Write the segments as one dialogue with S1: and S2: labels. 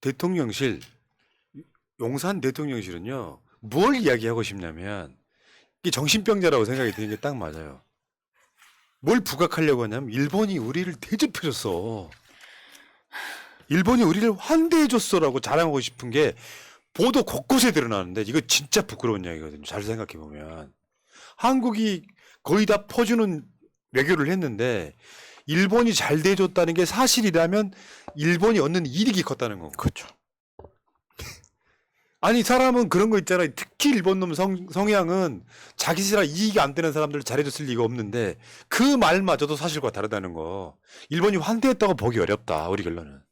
S1: 대통령실, 용산 대통령실은요, 뭘 이야기하고 싶냐면, 이게 정신병자라고 생각이 드는 게 딱 맞아요. 뭘 부각하려고 하냐면, 일본이 우리를 대접해줬어. 일본이 우리를 환대해줬어라고 자랑하고 싶은 게 보도 곳곳에 드러나는데, 이거 진짜 부끄러운 이야기거든요. 잘 생각해보면. 한국이 거의 다 퍼주는 외교를 했는데, 일본이 잘 대해줬다는 게 사실이라면, 일본이 얻는 이익이 컸다는 거고.
S2: 그렇죠.
S1: 아니 사람은 그런 거 있잖아요. 특히 일본 놈 성향은 자기 스스로 이익이 안 되는 사람들 잘해줬을 리가 없는데 그 말마저도 사실과 다르다는 거. 일본이 환대했다고 보기 어렵다. 우리 결론은.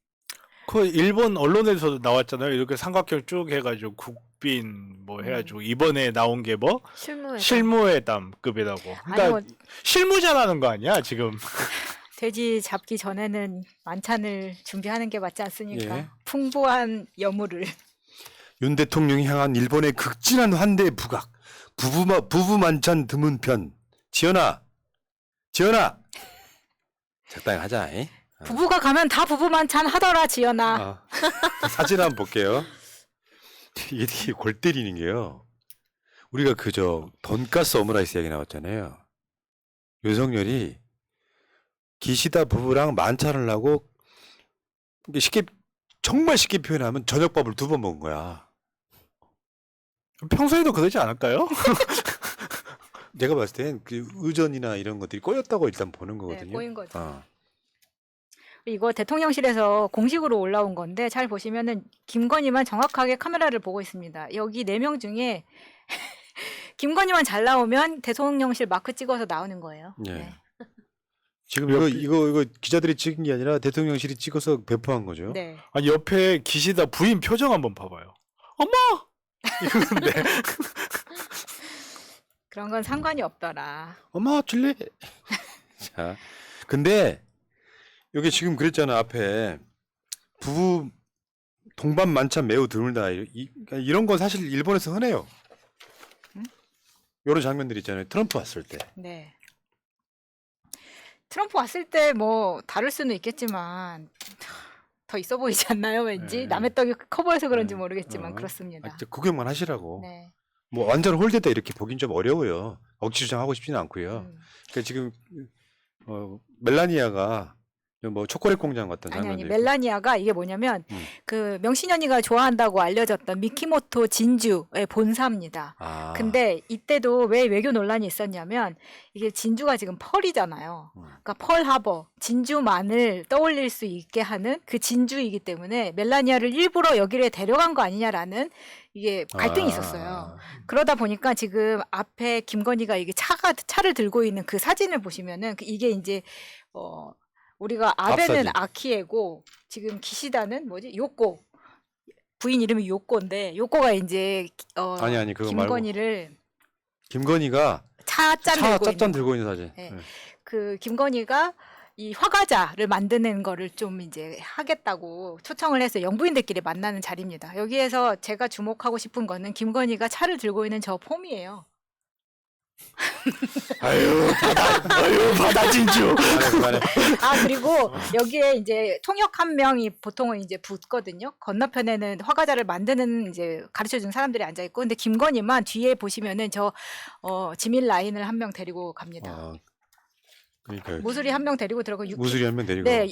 S2: 그 일본 언론에서도 나왔잖아요. 이렇게 삼각형 쭉 해가지고 국빈 뭐 해가지고 이번에 나온 게 뭐 실무회담급이라고. 그러니까
S3: 아니, 뭐,
S2: 실무자라는 거 아니야 지금?
S3: 돼지 잡기 전에는 만찬을 준비하는 게 맞지 않습니까?
S1: 예.
S3: 풍부한 여물을.
S1: 윤 대통령이 향한 일본의 극진한 환대 부각. 부부 만찬 드문 편. 지연아. 적당히 하자. 잉?
S3: 부부가 가면 다 부부 만찬 하더라, 지연아.
S1: 사진 한번 볼게요. 이게 되게 골 때리는 게요. 우리가 그저 돈가스 오므라이스 얘기 나왔잖아요. 윤석열이 기시다 부부랑 만찬을 하고 이게 정말 쉽게 표현하면 저녁밥을 2번 먹은 거야.
S2: 평소에도 그러지 않을까요?
S1: 내가 봤을 땐 그 의전이나 이런 것들이 꼬였다고 일단 보는 거거든요.
S3: 꼬인 거죠.
S1: 어.
S3: 이거 대통령실에서 공식으로 올라온 건데 잘 보시면은 김건희만 정확하게 카메라를 보고 있습니다. 여기 4명 중에 김건희만 잘 나오면 대통령실 마크 찍어서 나오는 거예요.
S1: 예.
S3: 네.
S1: 지금 이거 기자들이 찍은 게 아니라 대통령실이 찍어서 배포한 거죠.
S3: 네.
S2: 아니 옆에 기시다 부인 표정 한번 봐봐요. 엄마! 이건데.
S3: 그런 건 상관이 없더라.
S1: 엄마 줄래? 자, 근데 여기 지금 그랬잖아 앞에 부부 동반 만찬 매우 드물다. 그러니까 이런 건 사실 일본에서 흔해요. 이런 장면들 있잖아요. 트럼프 왔을 때.
S3: 네. 트럼프 왔을 때 뭐 다를 수는 있겠지만 더 있어 보이지 않나요? 왠지
S1: 네.
S3: 남의 떡이 커 보여서 그런지
S1: 네.
S3: 모르겠지만 그렇습니다.
S1: 구경만 하시라고.
S3: 네.
S1: 뭐 완전 홀됐다 이렇게 보긴 좀 어려워요. 억지 주장하고 싶지는 않고요. 그러니까 지금 멜라니아가 뭐 초콜릿 공장 같은
S3: 아니
S1: 장면도 있고.
S3: 멜라니아가 이게 뭐냐면 그 명신현이가 좋아한다고 알려졌던 미키모토 진주의 본사입니다. 근데 이때도 왜 외교 논란이 있었냐면 이게 진주가 지금 펄이잖아요. 그러니까 펄하버 진주만을 떠올릴 수 있게 하는 그 진주이기 때문에 멜라니아를 일부러 여기를 데려간 거 아니냐라는 이게 갈등이 있었어요. 그러다 보니까 지금 앞에 김건희가 이게 차를 들고 있는 그 사진을 보시면은 이게 이제 우리가 아베는
S1: 앞사진.
S3: 아키에고 지금 기시다는 뭐지? 요꼬. 부인 이름이 요꼬인데 요꼬가 이제
S1: 아니 그거
S3: 김건희를
S1: 김건희가
S3: 찻잔
S1: 들고 있는 사진.
S3: 네.
S1: 네.
S3: 그 김건희가 이 화과자를 만드는 거를 좀 이제 하겠다고 초청을 해서 영부인들끼리 만나는 자리입니다. 여기에서 제가 주목하고 싶은 거는 김건희가 차를 들고 있는 저 폼이에요.
S2: 아유 바다 진주.
S1: 그만해.
S3: 그리고 여기에 이제 통역 한 명이 보통은 이제 붙거든요. 건너편에는 화과자를 만드는 이제 가르쳐 준 사람들이 앉아 있고, 근데 김건희만 뒤에 보시면은 저 지민 라인을 한 명 데리고 갑니다.
S1: 그러니까
S3: 무술이 한 명 데리고 들어가
S1: 무술이 한 명 데리고.
S3: 네,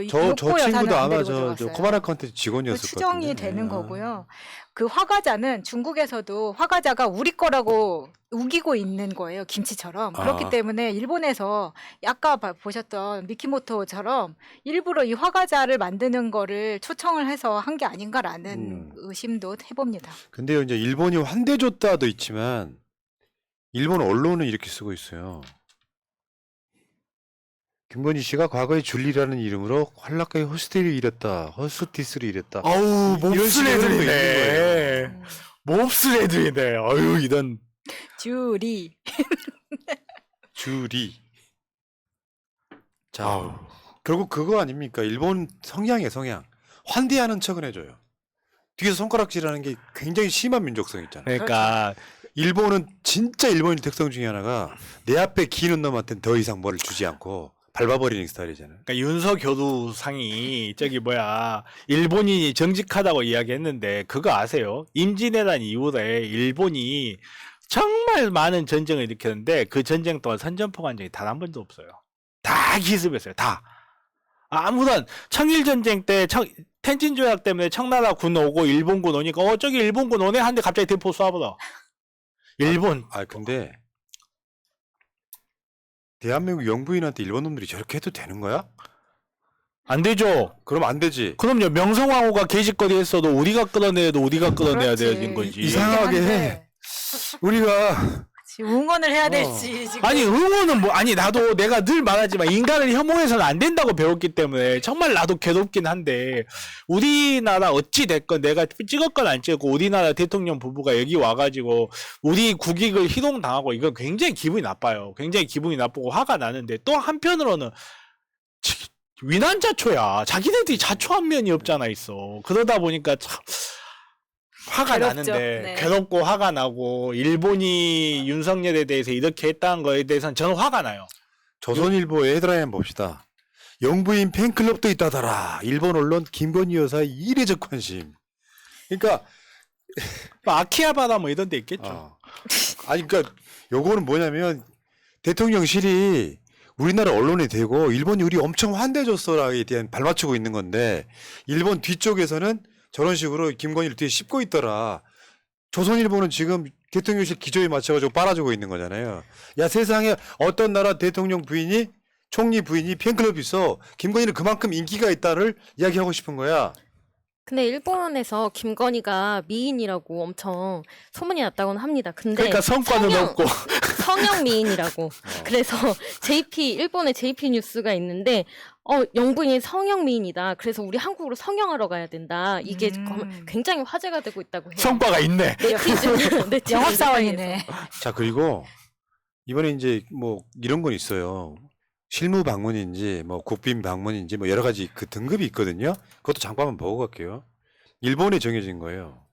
S1: 저 친구도 아마
S3: 데리고
S1: 저
S3: 들어갔어요.
S1: 코바나컨테 직원이었을
S3: 추정이
S1: 거예요.
S3: 되는 거고요. 그 화과자는 중국에서도 화과자가 우리 거라고 우기고 있는 거예요. 김치처럼. 그렇기 때문에 일본에서 아까 보셨던 미키모토처럼 일부러 이 화과자를 만드는 거를 초청을 해서 한 게 아닌가라는 의심도 해봅니다.
S1: 근데요, 이제 일본이 환대줬다도 있지만 일본 언론은 이렇게 쓰고 있어요. 김건희 씨가 과거에 줄리라는 이름으로 활락가의 호스티스를 일했다.
S2: 아우
S1: 이런 식으로
S2: 몹쓸
S1: 있는
S2: 애들이네. 몹쓸 애들이네. 아유 이런.
S3: 주리.
S1: 자, 결국 그거 아닙니까? 일본 성향이에요, 성향. 환대하는 척은 해줘요. 뒤에서 손가락질하는 게 굉장히 심한 민족성 있잖아요.
S2: 그러니까
S1: 일본은 진짜 일본인 특성 중에 하나가 내 앞에 기는 놈한테는 더 이상 뭐를 주지 않고 밟아버리는 스타일이잖아요.
S2: 그러니까 윤석열상이 저기 뭐야 일본인이 정직하다고 이야기했는데 그거 아세요? 임진왜란 이후에 일본이 정말 많은 전쟁을 일으켰는데 그 전쟁 동안 선전포 간 적이 단 한 번도 없어요. 다 기습했어요. 다. 아무런 청일전쟁 때 텐진 조약 때문에 청나라 군 오고 일본군 오니까 저기 일본군 오네 한데 갑자기 대포 쏴버려. 일본.
S1: 근데 대한민국 영부인한테 일본 놈들이 저렇게 해도 되는 거야?
S2: 안 되죠.
S1: 그럼 안 되지.
S2: 그럼요. 명성황후가 개짓거리 했어도 우리가 끌어내도 우리가 끌어내야
S3: 그렇지.
S2: 되는 거지.
S1: 이상하게 해. 우리가
S3: 응원을 해야 될지 지금.
S2: 아니 응원은 뭐 아니 나도 내가 늘 말하지만 인간을 혐오해서는 안 된다고 배웠기 때문에 정말 나도 괴롭긴 한데 우리나라 어찌 됐건 내가 찍었건 안 찍었고 우리나라 대통령 부부가 여기 와가지고 우리 국익을 희롱당하고 이건 굉장히 기분이 나빠요. 굉장히 기분이 나쁘고 화가 나는데 또 한편으로는 위난자초야. 자기네들이 자초한 면이 없잖아 있어. 그러다 보니까 참 화가
S3: 괴롭죠.
S2: 나는데
S3: 네.
S2: 괴롭고 화가 나고 일본이 윤석열에 대해서 이렇게 했다는 거에 대해서는 저는 화가 나요.
S1: 조선일보의 헤드라인 봅시다. 영부인 팬클럽도 있다더라. 일본 언론 김건희 여사의 이례적 관심. 그러니까
S2: 뭐 아키하바라 뭐 이런 데 있겠죠.
S1: 아니 그러니까 요거는 뭐냐면 대통령실이 우리나라 언론이 되고 일본이 우리 엄청 환대해줬어라에 대한 발맞추고 있는 건데 일본 뒤쪽에서는 저런 식으로 김건희를 뒤에 씹고 있더라. 조선일보는 지금 대통령실 기조에 맞춰가지고 빨아주고 있는 거잖아요. 야 세상에 어떤 나라 대통령 부인이 총리 부인이 팬클럽이 있어. 김건희는 그만큼 인기가 있다를 이야기하고 싶은 거야.
S4: 근데 일본에서 김건희가 미인이라고 엄청 소문이 났다고는 합니다. 근데
S2: 그러니까 성과는 없고
S4: 성형 미인이라고. 그래서 일본의 JP 뉴스가 있는데 영부인이 성형 미인이다. 그래서 우리 한국으로 성형하러 가야 된다. 이게 굉장히 화제가 되고 있다고 해요.
S2: 성과가 있네.
S4: 네티즌
S3: 영업사원이네.
S1: 자 그리고 이번에 이제 뭐 이런 건 있어요. 실무 방문인지 뭐 국빈 방문인지 뭐 여러 가지 그 등급이 있거든요. 그것도 잠깐 한번 보고 갈게요. 일본에 정해진 거예요.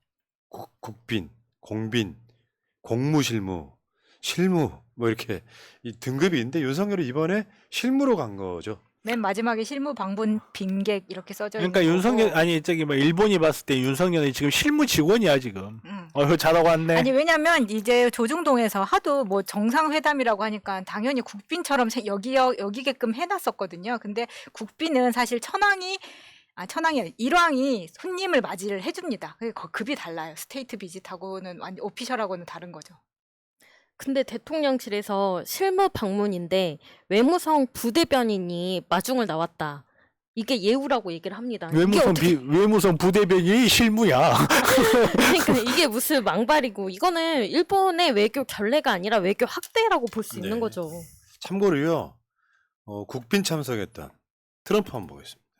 S1: 국빈, 공빈, 공무실무, 실무 뭐 이렇게 이 등급이 있는데 윤석열이 이번에 실무로 간 거죠.
S3: 맨 마지막에 실무 방문 빈객 이렇게 써져 있는
S2: 그러니까 윤석열
S3: 거고.
S2: 아니 저기 뭐 일본이 봤을 때 윤석열이 지금 실무 직원이야 지금. 잘하고 왔네.
S3: 아니 왜냐면 이제 조중동에서 하도 뭐 정상회담이라고 하니까 당연히 국빈처럼 여기게끔 해놨었거든요. 근데 국빈은 사실 천황이 아니라 일왕이 손님을 맞이를 해줍니다. 급이 달라요. 스테이트 비짓하고는 완전 오피셜하고는 다른 거죠.
S4: 근데 대통령실에서 실무 방문인데 외무성 부대변인이 마중을 나왔다. 이게 예우라고 얘기를 합니다.
S2: 외무성 부대변인이 실무야.
S4: 그러니까 이게 무슨 망발이고 이거는 일본의 외교 결례가 아니라 외교 학대라고 볼 수 있는 거죠.
S1: 참고로요. 국빈 참석했던 트럼프 한번 보겠습니다.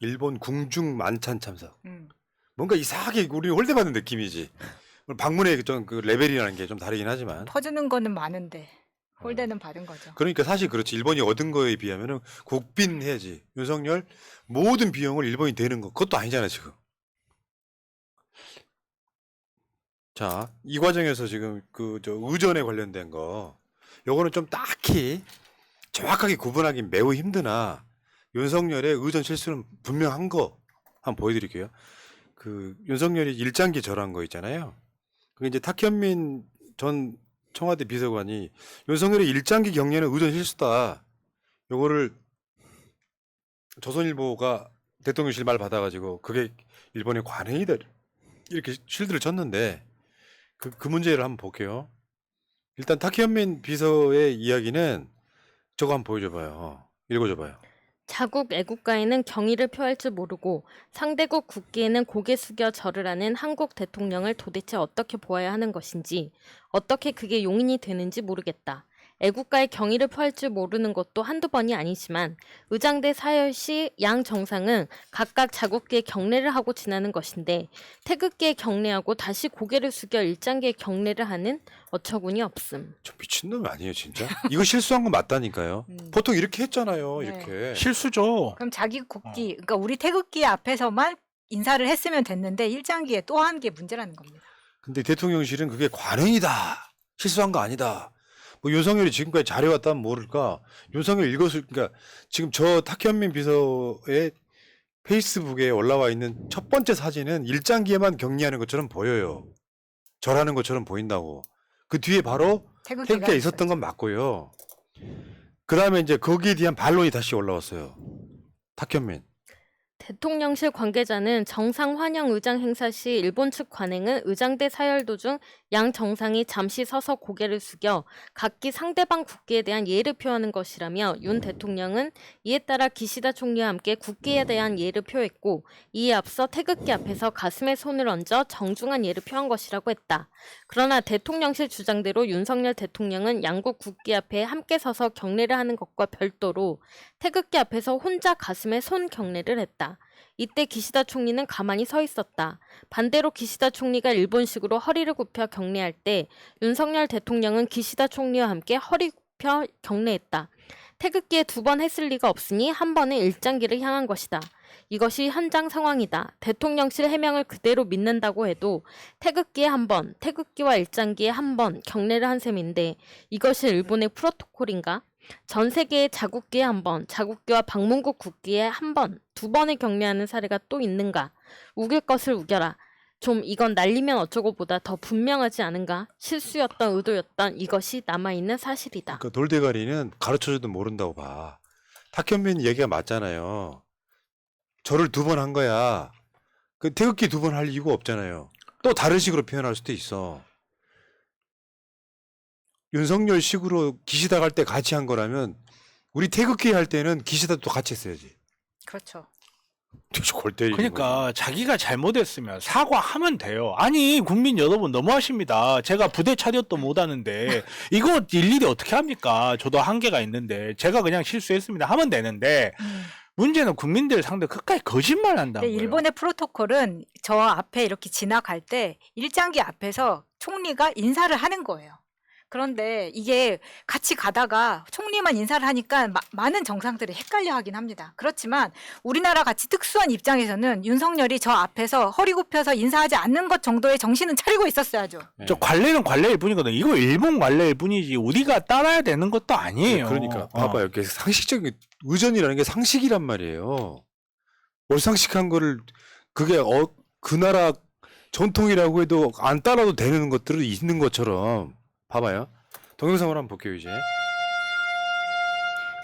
S1: 일본 궁중 만찬 참석. 뭔가 이상하게 우리 홀대받는 느낌이지. 방문의 그 레벨이라는 게 좀 다르긴 하지만
S3: 퍼주는 거는 많은데 홀대는 받은 거죠.
S1: 그러니까 사실 그렇지. 일본이 얻은 거에 비하면은 국빈 해야지. 윤석열 모든 비용을 일본이 대는 거 그것도 아니잖아 지금. 자, 이 과정에서 지금 의전에 관련된 거 요거는 좀 딱히 정확하게 구분하기 매우 힘드나 윤석열의 의전 실수는 분명한 거 한번 보여드릴게요. 그 윤석열이 일장기 절한 거 있잖아요. 그게 이제 탁현민 전 청와대 비서관이 윤석열의 일장기 경례는 의전 실수다. 요거를 조선일보가 대통령실 말 받아가지고 그게 일본의 관행이다 이렇게 실드를 쳤는데 그 문제를 한번 볼게요. 일단 탁현민 비서의 이야기는 저거 한번 보여줘봐요. 읽어줘봐요.
S4: 자국 애국가에는 경의를 표할 줄 모르고 상대국 국기에는 고개 숙여 절을 하는 한국 대통령을 도대체 어떻게 보아야 하는 것인지 어떻게 그게 용인이 되는지 모르겠다. 애국가에 경의를 표할 줄 모르는 것도 한두 번이 아니지만 의장대 사열시 양 정상은 각각 자국기에 경례를 하고 지나는 것인데 태극기에 경례하고 다시 고개를 숙여 일장기에 경례를 하는 어처구니 없음.
S1: 저 미친놈 아니에요 진짜? 이거 실수한 건 맞다니까요. 보통 이렇게 했잖아요.
S3: 네.
S1: 이렇게.
S2: 실수죠.
S3: 그럼 자기 국기, 그러니까 우리 태극기 앞에서만 인사를 했으면 됐는데 일장기에 또 한 게 문제라는 겁니다.
S1: 근데 대통령실은 그게 관행이다. 실수한 거 아니다. 뭐 윤석열이 지금까지 잘해왔다면 모를까. 윤석열 그러니까 지금 저 탁현민 비서의 페이스북에 올라와 있는 첫 번째 사진은 일장기에만 격리하는 것처럼 보여요. 절하는 것처럼 보인다고. 그 뒤에 바로 태극기가 있었던 건 맞고요. 그 다음에 이제 거기에 대한 반론이 다시 올라왔어요. 탁현민.
S4: 대통령실 관계자는 정상 환영 의장 행사 시 일본 측 관행은 의장대 사열 도중 양 정상이 잠시 서서 고개를 숙여 각기 상대방 국기에 대한 예를 표하는 것이라며 윤 대통령은 이에 따라 기시다 총리와 함께 국기에 대한 예를 표했고 이에 앞서 태극기 앞에서 가슴에 손을 얹어 정중한 예를 표한 것이라고 했다. 그러나 대통령실 주장대로 윤석열 대통령은 양국 국기 앞에 함께 서서 경례를 하는 것과 별도로 태극기 앞에서 혼자 가슴에 손 경례를 했다. 이때 기시다 총리는 가만히 서 있었다. 반대로 기시다 총리가 일본식으로 허리를 굽혀 경례할 때 윤석열 대통령은 기시다 총리와 함께 허리 굽혀 경례했다. 태극기에 2번 했을 리가 없으니 한 번은 일장기를 향한 것이다. 이것이 현장 상황이다. 대통령실 해명을 그대로 믿는다고 해도 태극기에 한 번, 태극기와 일장기에 한 번 경례를 한 셈인데 이것이 일본의 프로토콜인가? 전 세계의 자국기에 한 번, 자국기와 방문국 국기에 한 번, 2번을 경례하는 사례가 또 있는가? 우길 것을 우겨라. 좀 이건 날리면 어쩌고 보다 더 분명하지 않은가? 실수였던 의도였던 이것이 남아있는 사실이다.
S1: 그 돌대가리는 가르쳐줘도 모른다고 봐. 탁현민 얘기가 맞잖아요. 절을 2번 한 거야. 그 태극기 2번 할 이유가 없잖아요. 또 다른 식으로 표현할 수도 있어. 윤석열 식으로 기시다 갈 때 같이 한 거라면 우리 태극기 할 때는 기시다도 같이 했어야지.
S3: 그렇죠.
S1: 골 때리는
S2: 그러니까 자기가 잘못했으면 사과하면 돼요. 아니 국민 여러분 너무하십니다. 제가 부대 차렷도 못하는데 이거 일일이 어떻게 합니까? 저도 한계가 있는데 제가 그냥 실수했습니다 하면 되는데 문제는 국민들 상대 끝까지 거짓말한다는 거예요.
S3: 일본의 프로토콜은 저 앞에 이렇게 지나갈 때 일장기 앞에서 총리가 인사를 하는 거예요. 그런데 이게 같이 가다가 총리만 인사를 하니까 많은 정상들이 헷갈려 하긴 합니다. 그렇지만 우리나라 같이 특수한 입장에서는 윤석열이 저 앞에서 허리 굽혀서 인사하지 않는 것 정도의 정신은 차리고 있었어야죠.
S2: 저 관례는 관례일 뿐이거든. 이거 일본 관례일 뿐이지 우리가 따라야 되는 것도 아니에요.
S1: 그러니까 봐봐요. 이렇게 상식적인 의전이라는 게 상식이란 말이에요. 월상식한 거를 그게 그 나라 전통이라고 해도 안 따라도 되는 것들은 있는 것처럼 봐봐요. 동영상을 한번 볼게요 이제.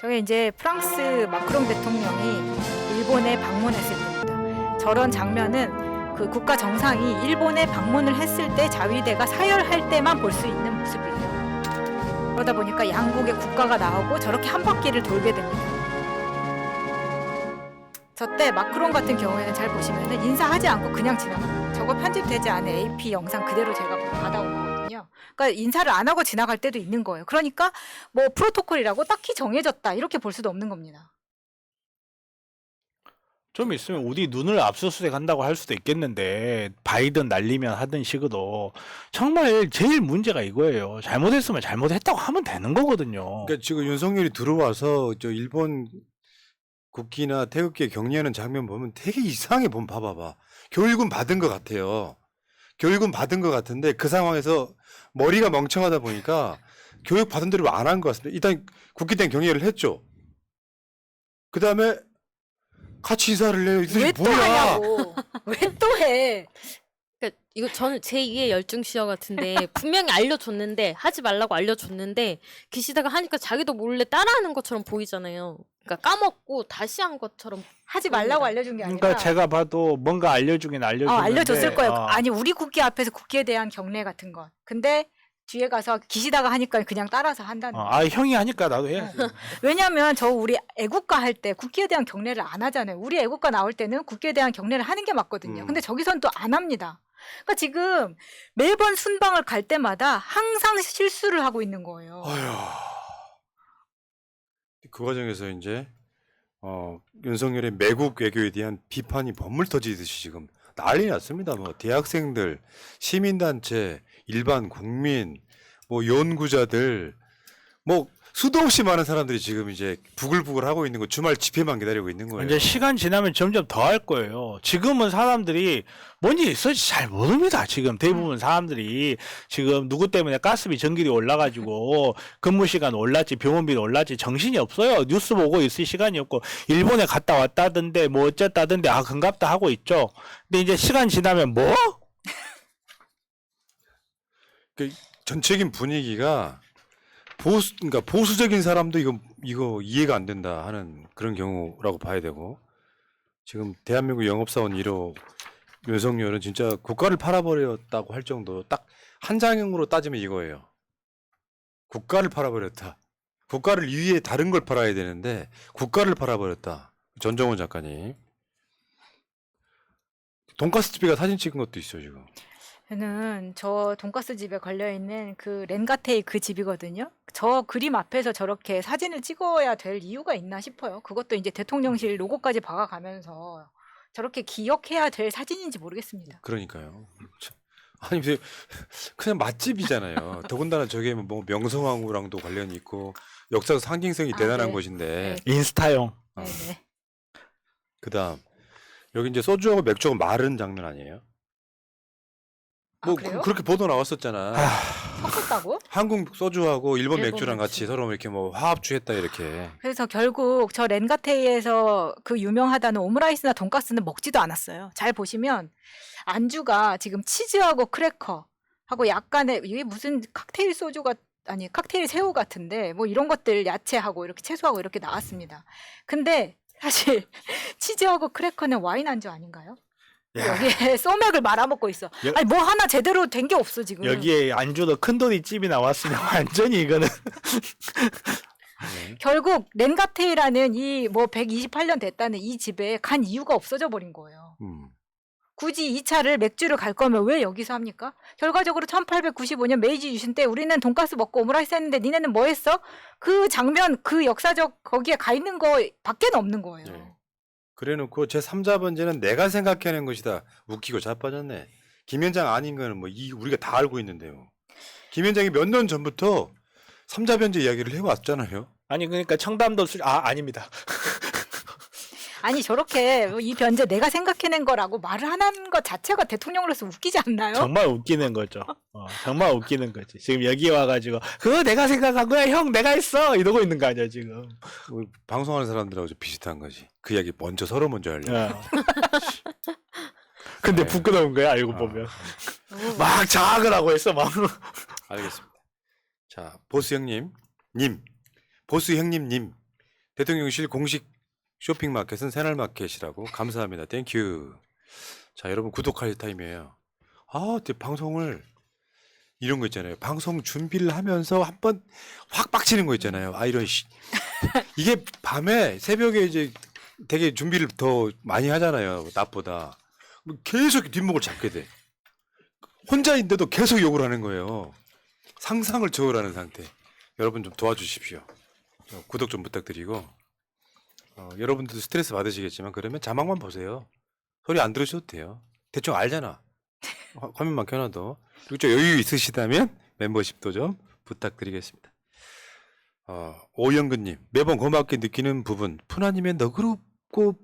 S3: 저게 이제 프랑스 마크롱 대통령이 일본에 방문했을 때입니다. 저런 장면은 그 국가 정상이 일본에 방문을 했을 때 자위대가 사열할 때만 볼 수 있는 모습이에요. 그러다 보니까 양국의 국가가 나오고 저렇게 한 바퀴를 돌게 됩니다. 저때 마크롱 같은 경우에는 잘 보시면은 인사하지 않고 그냥 지나갑니다. 저거 편집되지 않은 AP 영상 그대로 제가 받아온 거거든요. 그러니까 인사를 안 하고 지나갈 때도 있는 거예요. 그러니까 뭐 프로토콜이라고 딱히 정해졌다 이렇게 볼 수도 없는 겁니다.
S2: 좀 있으면 우리 눈을 압수수색 한다고 할 수도 있겠는데 바이든 날리면 하던 식으로 정말 제일 문제가 이거예요. 잘못했으면 잘못했다고 하면 되는 거거든요.
S1: 그러니까 지금 윤석열이 들어와서 저 일본 국기나 태극기에 격리하는 장면 보면 되게 이상해. 보면 봐봐봐. 교육은 받은 것 같아요. 교육은 받은 것 같은데 그 상황에서 머리가 멍청하다 보니까 교육 받은 대로 안 한 것 같습니다. 일단 국기 때 경례를 했죠. 그 다음에 같이 인사를 해요.
S3: 왜 또 하냐고. 왜 또 해.
S4: 그러니까 이거 저는 제2의 열중시어 같은데 분명히 알려줬는데 하지 말라고 알려줬는데 기시다가 하니까 자기도 몰래 따라하는 것처럼 보이잖아요. 그러니까 까먹고 다시 한 것처럼
S3: 하지 말라고 알려준 게 아니라.
S2: 그러니까 제가 봐도 뭔가 알려주긴 알려주는데
S3: 알려줬을 거예요. 아니 우리 국기 앞에서 국기에 대한 경례 같은 건. 근데 뒤에 가서 기시다가 하니까 그냥 따라서 한다는 거예요.
S2: 형이 하니까 나도 해야지.
S3: 왜냐하면 저 우리 애국가 할 때 국기에 대한 경례를 안 하잖아요. 우리 애국가 나올 때는 국기에 대한 경례를 하는 게 맞거든요. 근데 저기선 또 안 합니다. 그러니까 지금 매번 순방을 갈 때마다 항상 실수를 하고 있는 거예요.
S1: 그 과정에서 이제 윤석열의 매국 외교에 대한 비판이 번물 터지듯이 지금 난리 났습니다. 뭐 대학생들, 시민단체, 일반 국민, 뭐 연구자들, 뭐 수도 없이 많은 사람들이 지금 이제 부글부글 하고 있는 거 주말 집회만 기다리고 있는 거예요.
S2: 이제 시간 지나면 점점 더 할 거예요. 지금은 사람들이 뭔지 있을지 잘 모릅니다. 지금 대부분 사람들이 지금 누구 때문에 가스비 전기료 올라가지고 근무 시간 올랐지 병원비도 올랐지 정신이 없어요. 뉴스 보고 있을 시간이 없고 일본에 갔다 왔다던데 뭐 어쨌다던데 아 금갑다 하고 있죠. 근데 이제 시간 지나면 뭐?
S1: 그 전체적인 분위기가 그러니까 보수적인 사람도 이거 이해가 안 된다 하는 그런 경우라고 봐야 되고 지금 대한민국 영업사원 1호 윤석열은 진짜 국가를 팔아버렸다고 할 정도 딱 한 장으로 따지면 이거예요. 국가를 팔아버렸다. 국가를 위해 다른 걸 팔아야 되는데 국가를 팔아버렸다. 전정원 작가님. 돈가스 집에가 사진 찍은 것도 있어요 지금.
S3: 저는 저 돈가스 집에 걸려 있는 그 렌가테이 그 집이거든요. 저 그림 앞에서 저렇게 사진을 찍어야 될 이유가 있나 싶어요. 그것도 이제 대통령실 로고까지 박아가면서 저렇게 기억해야 될 사진인지 모르겠습니다.
S1: 그러니까요. 참. 아니 그냥 맛집이잖아요. 더군다나 저게 뭐 명성황후랑도 관련이 있고 역사적 상징성이 대단한
S3: 네.
S1: 곳인데.
S2: 인스타용.
S3: 네네.
S1: 그다음 여기 이제 소주하고 맥주하고 마른 장면 아니에요? 뭐
S3: 그래요?
S1: 그렇게 보도 나왔었잖아.
S3: 섞었다고?
S1: 한국 소주하고 일본
S4: 일본
S1: 맥주랑
S4: 맥주.
S1: 같이 서로 이렇게 뭐 화합주했다 이렇게.
S3: 그래서 결국 저 렌가테이에서 그 유명하다는 오므라이스나 돈가스는 먹지도 않았어요. 잘 보시면 안주가 지금 치즈하고 크래커하고 약간의 이게 무슨 칵테일 소주가 아니 칵테일 새우 같은데 뭐 이런 것들 야채하고 이렇게 채소하고 이렇게 나왔습니다. 근데 사실 치즈하고 크래커는 와인 안주 아닌가요?
S2: 야,
S3: 여기에 소맥을 말아먹고 있어.
S2: 여-
S3: 아니 뭐 하나 제대로 된 게 없어 지금.
S2: 여기에 안주도 큰돈이집이 나왔으면 완전히 이거는
S1: 네.
S3: 결국 렌가테이라는 이 뭐 128년 됐다는 이 집에 간 이유가 없어져 버린 거예요. 굳이 이 차를 맥주를 갈 거면 왜 여기서 합니까? 결과적으로 1895년 메이지 유신 때 우리는 돈가스 먹고 오므라이스 했는데 니네는 뭐 했어? 그 장면 그 역사적 거기에 가 있는 거 밖에는 없는 거예요.
S1: 네. 그래놓고 제 3자 번째는 내가 생각해낸 것이다. 웃기고 자빠졌네. 김현장 아닌 거는 뭐 우리가 다 알고 있는데요. 김현장이 몇 년 전부터 3자 변제 이야기를 해왔잖아요.
S2: 아니 그러니까 청담도 아닙니다.
S3: 아니 저렇게 이 변제 내가 생각해낸 거라고 말을 하는 것 자체가 대통령으로서 웃기지 않나요?
S2: 정말 웃기는 거죠. 정말 웃기는 거지. 지금 여기 와가지고 그거 내가 생각한 거야, 형 내가 했어 이러고 있는 거 아니야 지금.
S1: 방송하는 사람들하고 좀 비슷한 거지. 그 이야기 서로 먼저 하려고.
S2: 근데
S1: 네.
S2: 부끄러운 거야 알고 보면. 막 자학을 하고 있어 막.
S1: 알겠습니다. 자, 보수 형님, 보수 형님, 대통령실 공식 쇼핑마켓은 새날마켓이라고 감사합니다. 땡큐. 자, 여러분 구독할 타임이에요. 방송을 이런 거 있잖아요. 방송 준비를 하면서 한번 확 빡치는 거 있잖아요. 이런 이게 밤에 새벽에 이제 되게 준비를 더 많이 하잖아요. 낮보다. 계속 뒷목을 잡게 돼. 혼자인데도 계속 욕을 하는 거예요. 상상을 초월하는 상태. 여러분 좀 도와주십시오. 구독 좀 부탁드리고 여러분들도 스트레스 받으시겠지만 그러면 자막만 보세요. 소리 안 들으셔도 돼요. 대충 알잖아. 화면만 켜놔도. 그리고 좀 여유 있으시다면 멤버십도 좀 부탁드리겠습니다. 오영근님, 매번 고맙게 느끼는 부분, 푸나님의 너그럽고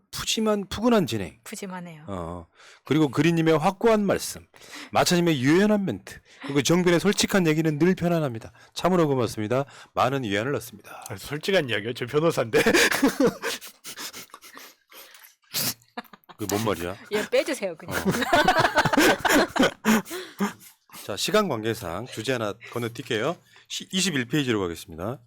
S1: 푸근한 진행.
S3: 푸짐하네요.
S1: 그리고 그리님의 확고한 말씀, 마차님의 유연한 멘트, 그리고 정변의 솔직한 얘기는 늘 편안합니다. 참으로 고맙습니다. 많은 위안을 얻습니다.
S2: 솔직한 이야기요. 저 변호사인데.
S1: 그게 뭔 말이야?
S3: 얘 빼주세요 그냥.
S1: 자, 시간 관계상 주제 하나 건너뛸게요. 21페이지로 가겠습니다.